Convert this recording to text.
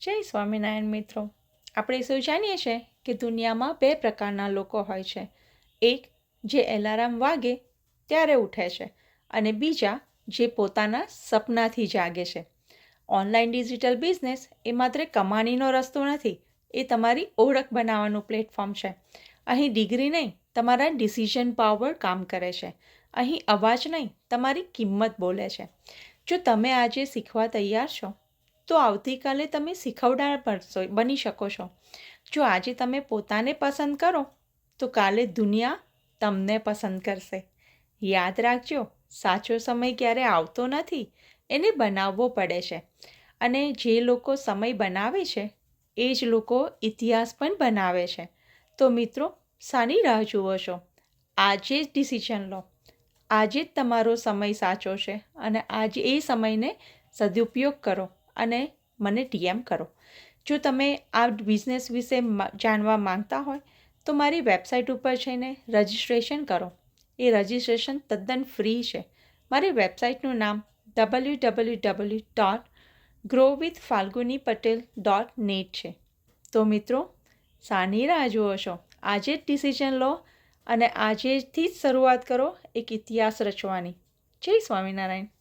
જય સ્વામિનારાયણ મિત્રો, આપણે સૌ જાણીએ છીએ કે દુનિયામાં બે પ્રકારના લોકો હોય છે. એક જે એલાર્મ વાગે ત્યારે ઉઠે છે અને બીજા જે પોતાના સપનાથી જાગે છે. ઓનલાઈન ડિજિટલ બિઝનેસ એ માત્ર કમાણીનો રસ્તો નથી, એ તમારી ઓળખ બનાવવાનું પ્લેટફોર્મ છે. અહીં ડિગ્રી નહીં, તમારા ડિસિઝન પાવર કામ કરે છે. અહીં અવાજ નહીં, તમારી કિંમત બોલે છે. જો તમે આજે શીખવા તૈયાર છો તો આવતીકાલે તમે શીખવનાર બની શકો છો. જો આજે તમે પોતાને પસંદ કરો તો કાલે દુનિયા તમને પસંદ કરશે. યાદ રાખજો, સાચો સમય ક્યારે આવતો નથી, એને બનાવવો પડે છે. અને જે લોકો સમય બનાવે છે એ જ લોકો ઇતિહાસ પણ બનાવે છે. તો મિત્રો, શાની રાહ જુઓ છો? આજે જ ડિસિઝન લો. આજે જ તમારો સમય સાચો છે અને આજે એ સમયને સદુપયોગ કરો અને મને DM કરો. જો તમે આ બિઝનેસ વિશે જાણવા માંગતા હોય તો મારી વેબસાઇટ ઉપર જઈને રજિસ્ટ્રેશન કરો. એ રજિસ્ટ્રેશન તદ્દન ફ્રી છે. મારી વેબસાઇટનું નામ www.growwithfalgunipatel.net છે. તો મિત્રો, શાની રાહ જુઓ છો? આજે જ ડિસિઝન લો અને આજેથી જ શરૂઆત કરો એક ઇતિહાસ રચવાની. જય સ્વામિનારાયણ.